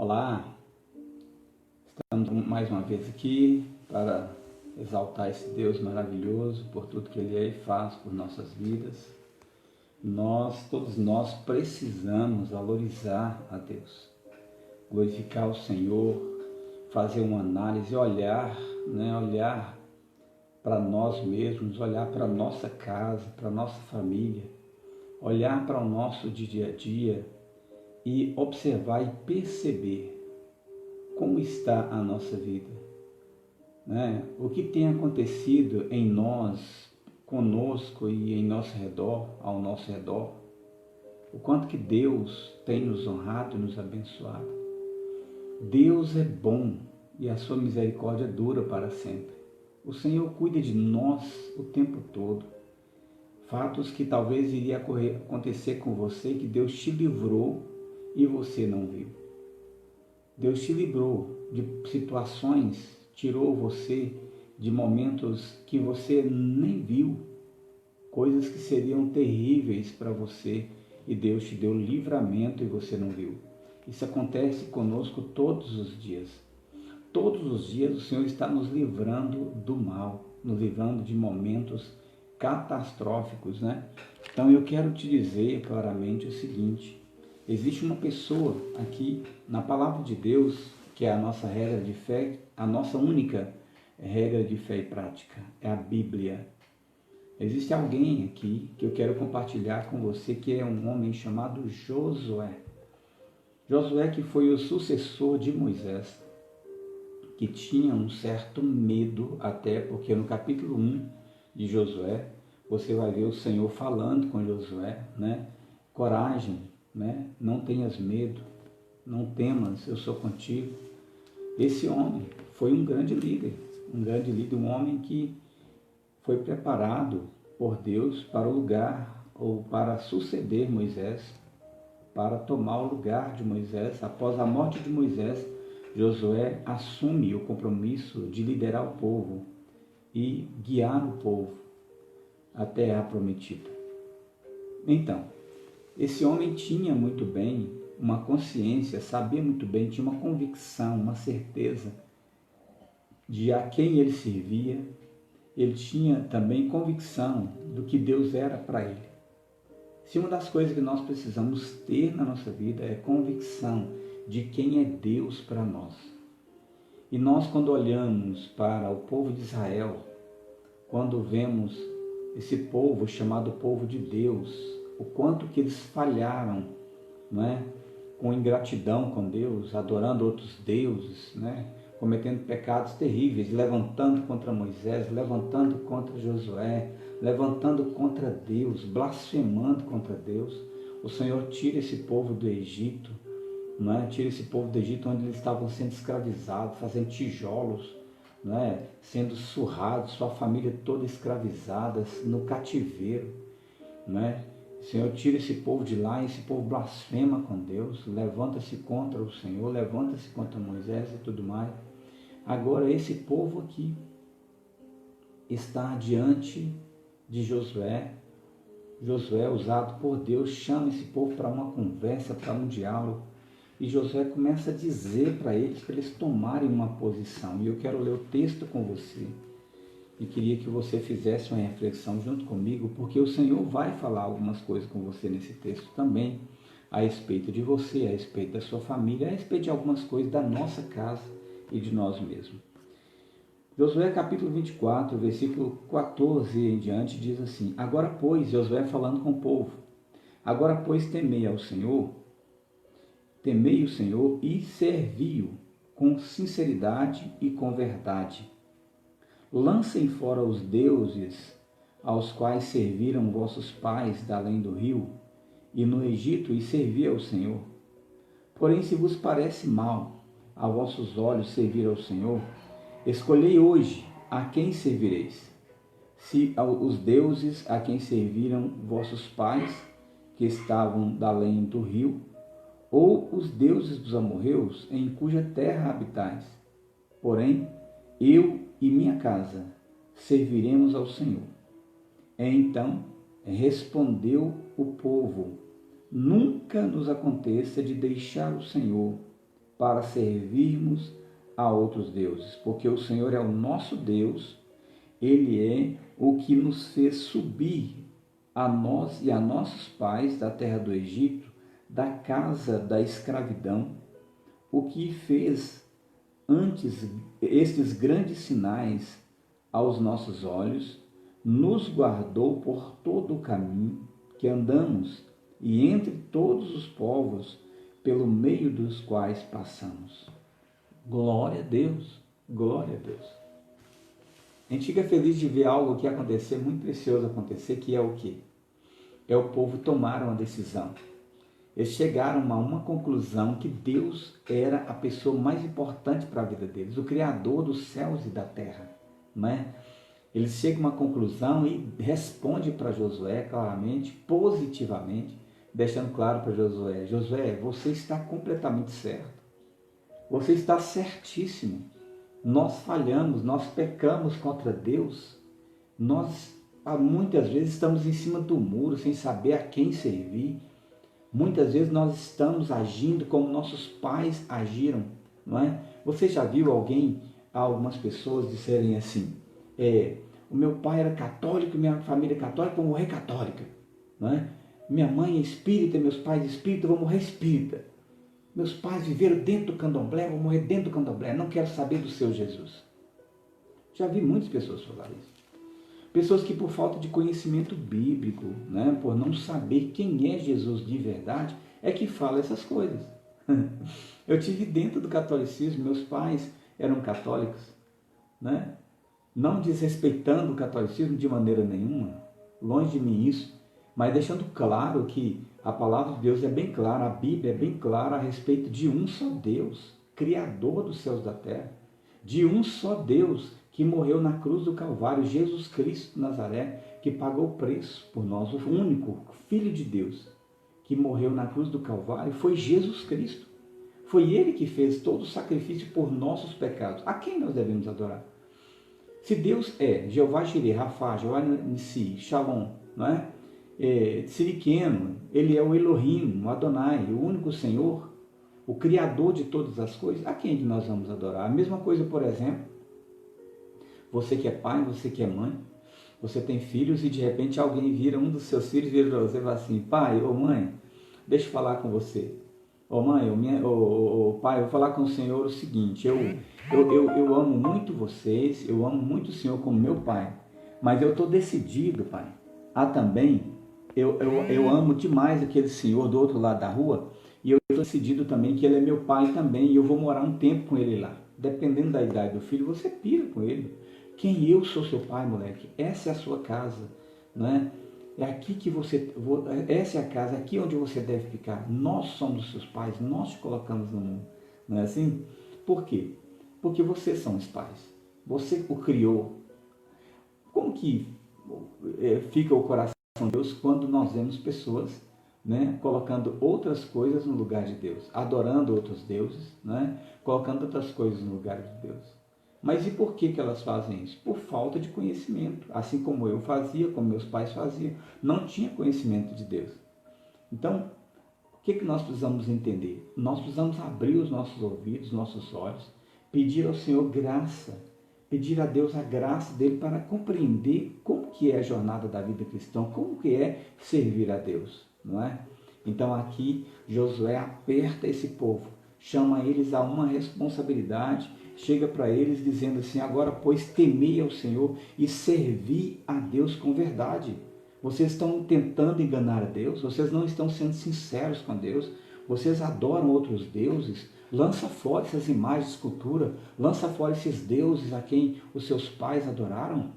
Olá, estamos mais uma vez aqui para exaltar esse Deus maravilhoso por tudo que Ele é e faz por nossas vidas. Todos nós precisamos valorizar a Deus, glorificar o Senhor, fazer uma análise, olhar para nós mesmos, olhar para a nossa casa, para a nossa família, olhar para o nosso dia a dia e observar e perceber como está a nossa vida, né? O que tem acontecido em nós, conosco e em nosso redor, ao nosso redor, o quanto que Deus tem nos honrado e nos abençoado. Deus é bom e a sua misericórdia dura para sempre. O Senhor cuida de nós o tempo todo. Fatos que talvez iria acontecer com você, que Deus te livrou e você não viu. Deus te livrou de situações, tirou você de momentos que você nem viu, coisas que seriam terríveis para você, e Deus te deu livramento e você não viu. Isso acontece conosco todos os dias. Todos os dias o Senhor está nos livrando do mal, nos livrando de momentos catastróficos, né? Então eu quero te dizer claramente o seguinte: existe uma pessoa aqui na palavra de Deus, que é a nossa regra de fé, a nossa única regra de fé e prática, é a Bíblia. Existe alguém aqui que eu quero compartilhar com você, que é um homem chamado Josué. Josué, que foi o sucessor de Moisés, que tinha um certo medo, até porque no capítulo 1 de Josué, você vai ver o Senhor falando com Josué, né? Coragem, né? Não tenhas medo, não temas, eu sou contigo. Esse homem foi um grande líder, um homem que foi preparado por Deus para o lugar, ou para suceder Moisés, para tomar o lugar de Moisés. Após a morte de Moisés, Josué assume o compromisso de liderar o povo e guiar o povo à terra prometida. Então, esse homem tinha muito bem uma consciência, sabia muito bem, tinha uma convicção, uma certeza de a quem ele servia. Ele tinha também convicção do que Deus era para ele. Se uma das coisas que nós precisamos ter na nossa vida é convicção de quem é Deus para nós. E nós, quando olhamos para o povo de Israel, quando vemos esse povo chamado povo de Deus, o quanto que eles falharam, não é? Com ingratidão com Deus, adorando outros deuses, né? Cometendo pecados terríveis, levantando contra Moisés, levantando contra Josué, levantando contra Deus, blasfemando contra Deus. O Senhor tira esse povo do Egito, não é? Tira esse povo do Egito, onde eles estavam sendo escravizados, fazendo tijolos, não é? Sendo surrados, sua família toda escravizada, no cativeiro, não é? O Senhor tira esse povo de lá, e esse povo blasfema com Deus, levanta-se contra o Senhor, levanta-se contra Moisés e tudo mais. Agora esse povo aqui está diante de Josué. Josué, usado por Deus, chama esse povo para uma conversa, para um diálogo. E Josué começa a dizer para eles tomarem uma posição. E eu quero ler o texto com você. E queria que você fizesse uma reflexão junto comigo, porque o Senhor vai falar algumas coisas com você nesse texto também, a respeito de você, a respeito da sua família, a respeito de algumas coisas da nossa casa e de nós mesmos. Josué capítulo 24, versículo 14 em diante, diz assim: Agora, pois, Josué falando com o povo, agora, pois, temei o Senhor e servi-o com sinceridade e com verdade. Lancem fora os deuses aos quais serviram vossos pais da além do rio, e no Egito, e servi ao Senhor. Porém, se vos parece mal a vossos olhos servir ao Senhor, escolhei hoje a quem servireis. Se os deuses a quem serviram vossos pais, que estavam da além do rio, ou os deuses dos amorreus, em cuja terra habitais. Porém, eu e minha casa serviremos ao Senhor. Então respondeu o povo: Nunca nos aconteça de deixar o Senhor para servirmos a outros deuses, porque o Senhor é o nosso Deus, Ele é o que nos fez subir a nós e a nossos pais da terra do Egito, da casa da escravidão, o que fez antes estes grandes sinais aos nossos olhos, nos guardou por todo o caminho que andamos e entre todos os povos pelo meio dos quais passamos. Glória a Deus, glória a Deus. A gente fica feliz de ver algo que acontecer, muito precioso acontecer, que é o quê? É o povo tomar uma decisão. Eles chegaram a uma conclusão que Deus era a pessoa mais importante para a vida deles, o Criador dos céus e da terra, não é? Eles chegam a uma conclusão e respondem para Josué claramente, positivamente, deixando claro para Josué: Josué, você está completamente certo, você está certíssimo. Nós falhamos, nós pecamos contra Deus, nós muitas vezes estamos em cima do muro sem saber a quem servir. Muitas vezes nós estamos agindo como nossos pais agiram, não é? Você já viu algumas pessoas disserem assim: o meu pai era católico, minha família é católica, vou morrer católica, não é? Minha mãe é espírita, meus pais espírita, vou morrer espírita. Meus pais viveram dentro do candomblé, vou morrer dentro do candomblé, não quero saber do seu Jesus. Já vi muitas pessoas falar isso. Pessoas que por falta de conhecimento bíblico, né, por não saber quem é Jesus de verdade, é que fala essas coisas. Eu tive dentro do catolicismo, meus pais eram católicos, né? Não desrespeitando o catolicismo de maneira nenhuma, longe de mim isso, mas deixando claro que a palavra de Deus é bem clara, a Bíblia é bem clara a respeito de um só Deus, Criador dos céus e da terra, de um só Deus que morreu na cruz do Calvário, Jesus Cristo de Nazaré, que pagou o preço por nós, o único Filho de Deus que morreu na cruz do Calvário foi Jesus Cristo. Foi Ele que fez todo o sacrifício por nossos pecados. A quem nós devemos adorar? Se Deus é Jeová Jireh, Rafá, Jeová Nissi, Shalom, não é? Tzidkenu, Ele é o Elohim, o Adonai, o único Senhor, o Criador de todas as coisas, a quem nós vamos adorar? A mesma coisa, por exemplo, você que é pai, você que é mãe, você tem filhos e de repente alguém vira, um dos seus filhos vira para você e fala assim: pai ou mãe, deixa eu falar com você. Ô mãe, ô pai, eu vou falar com o Senhor o seguinte: eu amo muito vocês, eu amo muito o Senhor como meu pai, mas eu estou decidido, pai, eu amo demais aquele senhor do outro lado da rua e eu estou decidido também que ele é meu pai também e eu vou morar um tempo com ele lá. Dependendo da idade do filho, você pira com ele. Quem eu sou seu pai, moleque? Essa é a sua casa, não é? É aqui que essa é a casa, aqui onde você deve ficar. Nós somos seus pais, nós te colocamos no mundo, não é assim? Por quê? Porque vocês são os pais, você o criou. Como que fica o coração de Deus quando nós vemos pessoas, né, colocando outras coisas no lugar de Deus, adorando outros deuses, né, colocando outras coisas no lugar de Deus? Mas e por que elas fazem isso? Por falta de conhecimento, assim como eu fazia, como meus pais faziam, não tinha conhecimento de Deus. Então, o que nós precisamos entender? Nós precisamos abrir os nossos ouvidos, nossos olhos, pedir ao Senhor graça, pedir a Deus a graça dele para compreender como que é a jornada da vida cristã, como que é servir a Deus, não é? Então aqui Josué aperta esse povo, chama eles a uma responsabilidade, chega para eles dizendo assim: agora pois temei ao Senhor e servi a Deus com verdade. Vocês estão tentando enganar a Deus, vocês não estão sendo sinceros com Deus, vocês adoram outros deuses. Lança fora essas imagens de escultura, lança fora esses deuses a quem os seus pais adoraram,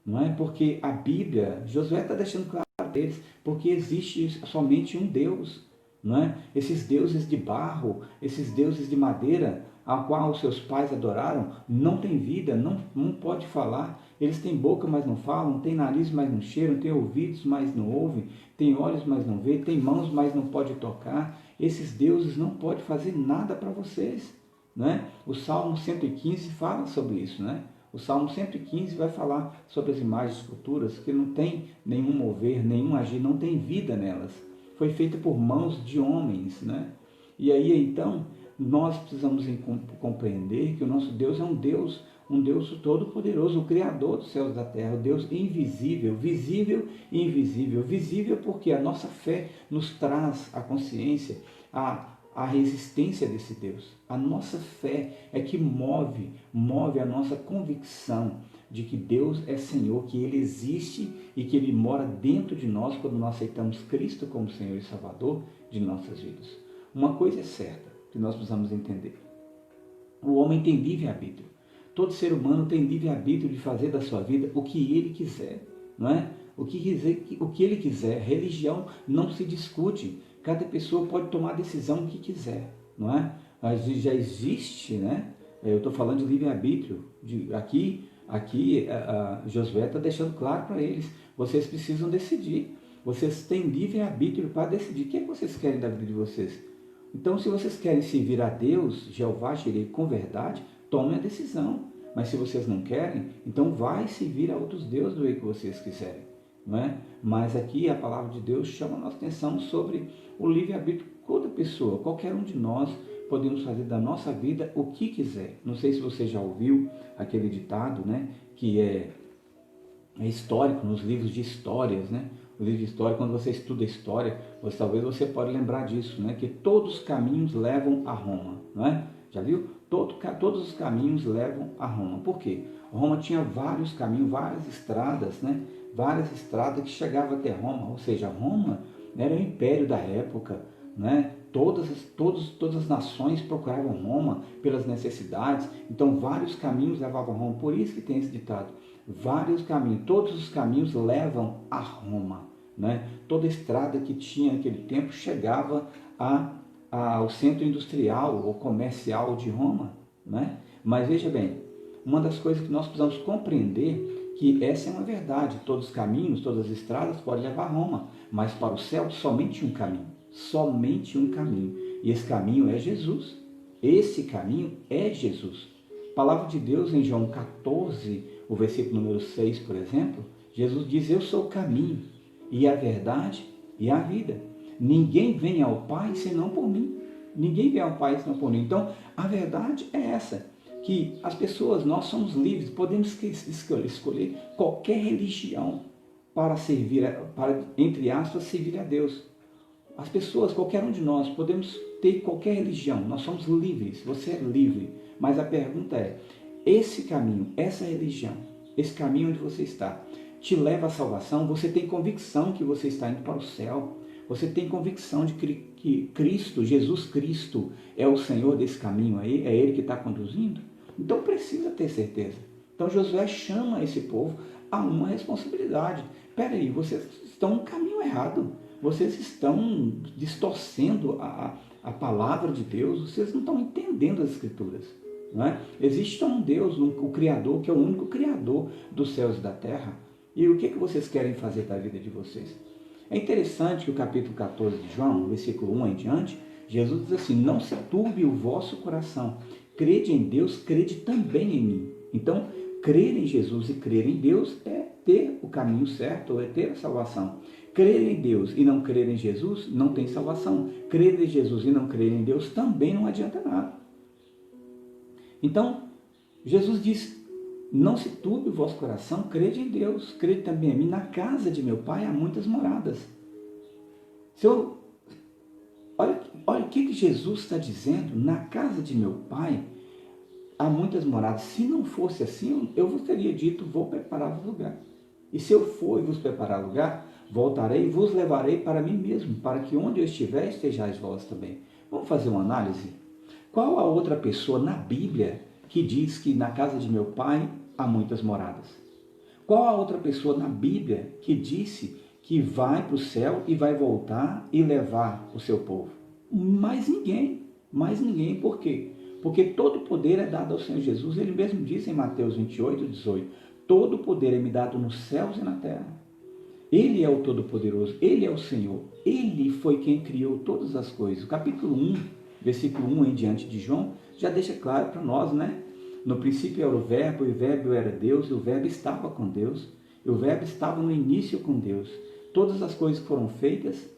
não é? Porque a Bíblia, Josué está deixando claro para eles, porque existe somente um Deus, não é? Esses deuses de barro, esses deuses de madeira, a qual os seus pais adoraram, não tem vida, não pode falar. Eles têm boca, mas não falam, têm nariz, mas não cheiram, têm ouvidos, mas não ouvem, têm olhos, mas não veem, têm mãos, mas não pode tocar. Esses deuses não podem fazer nada para vocês, né? O Salmo 115 fala sobre isso, né? O Salmo 115 vai falar sobre as imagens de esculturas que não tem nenhum mover, nenhum agir, não tem vida nelas. Foi feita por mãos de homens, né? E aí então nós precisamos compreender que o nosso Deus é um Deus todo-poderoso, o Criador dos céus e da terra, o Deus invisível, visível e invisível. Visível porque a nossa fé nos traz a consciência, a resistência desse Deus. A nossa fé é que move a nossa convicção de que Deus é Senhor, que Ele existe e que Ele mora dentro de nós quando nós aceitamos Cristo como Senhor e Salvador de nossas vidas. Uma coisa é certa que nós precisamos entender. O homem tem livre-arbítrio. Todo ser humano tem livre-arbítrio de fazer da sua vida o que ele quiser, não é? O que ele quiser. Religião não se discute. Cada pessoa pode tomar a decisão que quiser, não é? Mas já existe, né? Eu estou falando de livre-arbítrio. Aqui Josué está deixando claro para eles. Vocês precisam decidir. Vocês têm livre-arbítrio para decidir. O que é que vocês querem da vida de vocês? Então, se vocês querem servir a Deus, Jeová Jireh, com verdade, tomem a decisão. Mas se vocês não querem, então vai servir a outros deuses do jeito que vocês quiserem, não é? Mas aqui a palavra de Deus chama a nossa atenção sobre o livre-arbítrio. Toda pessoa, qualquer um de nós, podemos fazer da nossa vida o que quiser. Não sei se você já ouviu aquele ditado, né, que é histórico nos livros de histórias, né? O livro de história, quando você estuda história, talvez você pode lembrar disso, né? Que todos os caminhos levam a Roma, não é? Já viu? Todos os caminhos levam a Roma. Por quê? Roma tinha vários caminhos, várias estradas, né? Várias estradas que chegavam até Roma. Ou seja, Roma era o império da época, né? Todas as nações procuravam Roma pelas necessidades. Então, vários caminhos levavam a Roma. Por isso que tem esse ditado. Vários caminhos, todos os caminhos levam a Roma, né? Toda estrada que tinha naquele tempo chegava ao centro industrial ou comercial de Roma, né? Mas veja bem, uma das coisas que nós precisamos compreender que essa é uma verdade. Todos os caminhos, todas as estradas podem levar a Roma, mas para o céu somente um caminho, somente um caminho. E esse caminho é Jesus. Esse caminho é Jesus. A palavra de Deus em João 14, o versículo número 6, por exemplo, Jesus diz: eu sou o caminho e a verdade e a vida. Ninguém vem ao Pai senão por mim. Ninguém vem ao Pai senão por mim. Então, a verdade é essa, que as pessoas, nós somos livres, podemos escolher qualquer religião para servir, entre aspas, servir a Deus. As pessoas, qualquer um de nós, podemos ter qualquer religião, nós somos livres, você é livre. Mas a pergunta é, esse caminho, essa religião, esse caminho onde você está, te leva à salvação? Você tem convicção que você está indo para o céu? Você tem convicção de que Cristo, Jesus Cristo, é o Senhor desse caminho aí? É Ele que está conduzindo? Então precisa ter certeza. Então Josué chama esse povo a uma responsabilidade. Espera aí, vocês estão no caminho errado. Vocês estão distorcendo a palavra de Deus. Vocês não estão entendendo as Escrituras. Não é? Existe um Deus, o Criador, que é o único Criador dos céus e da terra. E o que vocês querem fazer da vida de vocês? É interessante que o capítulo 14 de João, versículo 1 em diante, Jesus diz assim: não se turbe o vosso coração, crede em Deus, crede também em mim. Então, crer em Jesus e crer em Deus é ter o caminho certo, é ter a salvação. Crer em Deus e não crer em Jesus não tem salvação. Crer em Jesus e não crer em Deus também não adianta nada. Então, Jesus diz: não se turbe o vosso coração, crede em Deus, crede também em mim. Na casa de meu Pai há muitas moradas. Olha o que Jesus está dizendo. Na casa de meu Pai há muitas moradas. Se não fosse assim, eu vos teria dito: vou preparar-vos lugar. E se eu for e vos preparar lugar, voltarei e vos levarei para mim mesmo, para que onde eu estiver, estejais vós também. Vamos fazer uma análise? Qual a outra pessoa na Bíblia que diz que na casa de meu Pai há muitas moradas? Qual a outra pessoa na Bíblia que disse que vai para o céu e vai voltar e levar o seu povo? Mais ninguém. Por quê? Porque todo poder é dado ao Senhor Jesus. Ele mesmo disse em Mateus 28, 18, todo poder é me dado nos céus e na terra. Ele é o Todo-Poderoso, Ele é o Senhor. Ele foi quem criou todas as coisas. O capítulo 1, versículo 1 em diante de João, já deixa claro para nós, né? No princípio era o Verbo, e o Verbo era Deus, e o Verbo estava com Deus, e o Verbo estava no início com Deus. Todas as coisas foram feitas